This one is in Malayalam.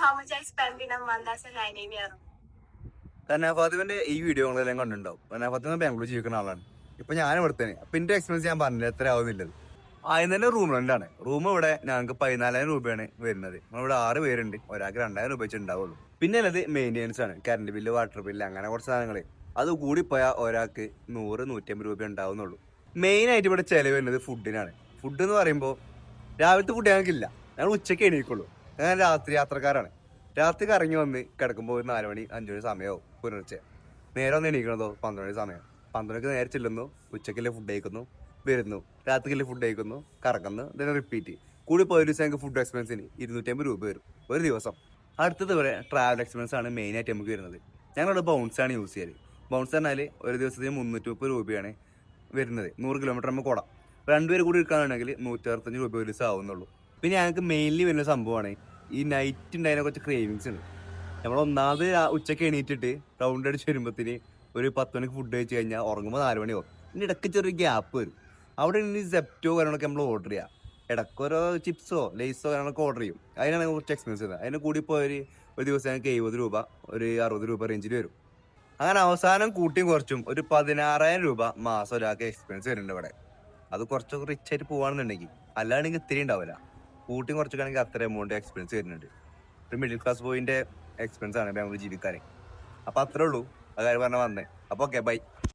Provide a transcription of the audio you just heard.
how much I spend in a month as a 9 year. തന്നാഫാത്തിമിന്റെ ഈ വീഡിയോകളെല്ലാം കണ്ടിട്ടുണ്ടാവും. തന്നാഫാത്തിമ ബാംഗ്ലൂർ ജീവിക്കുന്ന ആളാണ്. ഇപ്പൊ ഞാൻ ഇവിടുത്തെ അപ്പൊ എന്റെ എക്സ്പെൻസ് ഞാൻ പറഞ്ഞില്ല എത്ര ആവുന്നില്ലത്. ആദ്യം തന്നെ റൂം റെന്റാണ്. റൂം ഇവിടെ ഞങ്ങൾക്ക് 14,000 രൂപയാണ് വരുന്നത്. നമ്മളിവിടെ 6 പേരുണ്ട്. ഒരാൾക്ക് 2,000 രൂപ വെച്ച് ഉണ്ടാവുള്ളൂ. പിന്നെ ഉള്ളത് മെയിൻ്റെനൻസ് ആണ്. കറണ്ട് ബില്ല്, വാട്ടർ ബില്ല്, അങ്ങനെ കുറച്ച് സാധനങ്ങൾ. അത് കൂടി പോയാൽ ഒരാൾക്ക് 100-150 രൂപ ഉണ്ടാവുന്നുള്ളൂ. മെയിൻ ആയിട്ട് ഇവിടെ ചെലവ് വരുന്നത് ഫുഡിനാണ്. ഫുഡ് എന്ന് പറയുമ്പോൾ രാവിലത്തെ ഫുഡ് ഞങ്ങൾക്കില്ല. ഞങ്ങൾ ഉച്ചയ്ക്ക് എണീക്കുള്ളൂ. ഞാൻ രാത്രി യാത്രക്കാരാണ്. രാത്രി കറങ്ങി വന്ന് കിടക്കുമ്പോൾ ഒരു 4 മണി 5 മണി സമയമാവും പുലർച്ചെ. നേരെ വന്ന് എണീക്കണതോ 12 മണി സമയം. 12 മണിക്ക് നേരെ ചെല്ലുന്നു, ഉച്ചക്കല്ലേ ഫുഡ് കഴിക്കുന്നു, വരുന്നു, രാത്രിക്കല്ലേ ഫുഡ് കഴിക്കുന്നു, കറക്കുന്നു, then റിപ്പീറ്റ്. കൂടി പോയ ഒരു ദിവസം ഞങ്ങൾക്ക് ഫുഡ് എക്സ്പെൻസിന് 250 രൂപ വരും ഒരു ദിവസം. അടുത്തത് വരെ ട്രാവൽ എക്സ്പെൻസ് ആണ് മെയിൻ ആയിട്ട് നമുക്ക് വരുന്നത്. ഞങ്ങളുടെ ബൗൺസാണ് യൂസ് ചെയ്യല്. ബൗൺസ് പറഞ്ഞാൽ ഒരു ദിവസത്തിന് 330 രൂപയാണ് വരുന്നത്. 100 കിലോമീറ്റർ നമുക്ക് ഓടാം. 2 പേര് കൂടി എടുക്കുകയാണെങ്കിൽ 165 രൂപ ഒരു ദിവസം ആവുന്നുള്ളൂ. പിന്നെ ഞങ്ങൾക്ക് മെയിൻലി വരുന്ന സംഭവമാണ് ഈ നൈറ്റ് ഉണ്ടായതിനെ കുറച്ച് ക്രേവിങ്സ് ഉണ്ട്. നമ്മൾ ഒന്നാമത് ഉച്ചയ്ക്ക് എണീറ്റിട്ട് റൗണ്ട് അടിച്ച് വരുമ്പോഴത്തേന് ഒരു 10 മണിക്ക് ഫുഡ് കഴിച്ച് കഴിഞ്ഞാൽ ഉറങ്ങുമ്പോൾ 4 മണിയാവും. പിന്നെ ഇടയ്ക്ക് ചെറിയ ഗ്യാപ്പ് വരും. അവിടെ ഇനി സെപ്റ്റോ കാര്യങ്ങളൊക്കെ നമ്മൾ ഓർഡർ ചെയ്യാം. ഇടയ്ക്കോരോ ചിപ്സോ ലേസോ കാര്യങ്ങളൊക്കെ ഓർഡർ ചെയ്യും. അതിനാണ് കുറച്ച് എക്സ്പെൻസ് വരുന്നത്. അതിന് കൂടി പോയൊരു ദിവസം ഞങ്ങൾക്ക് 70 രൂപ, ഒരു 60 രൂപ റേഞ്ചിൽ വരും. അങ്ങനെ അവസാനം കൂട്ടിയും കുറച്ചും ഒരു 16,000 രൂപ മാസം ഒരാൾക്ക് എക്സ്പെൻസ് വരുന്നുണ്ട് ഇവിടെ. അത് കുറച്ചൊക്കെ റിച്ച് ആയിട്ട് പോവാണെന്നുണ്ടെങ്കിൽ, അല്ലാണെങ്കിൽ ഇത്തിരി ഉണ്ടാവില്ല. കൂട്ടിയും കുറച്ചൊക്കെ ആണെങ്കിൽ അത്ര എമൗണ്ട് എക്സ്പെൻസ് വരുന്നുണ്ട്. ഒരു മിഡിൽ ക്ലാസ് ബോയിന്റെ എക്സ്പെൻസ് ആണ് ബാംഗ്ലൂർ ജീവിക്കാൻ. അപ്പൊ അത്രേ ഉള്ളൂ. ആ കാര്യം പറഞ്ഞാൽ വന്നേ. അപ്പൊ ഓക്കെ, ബൈ.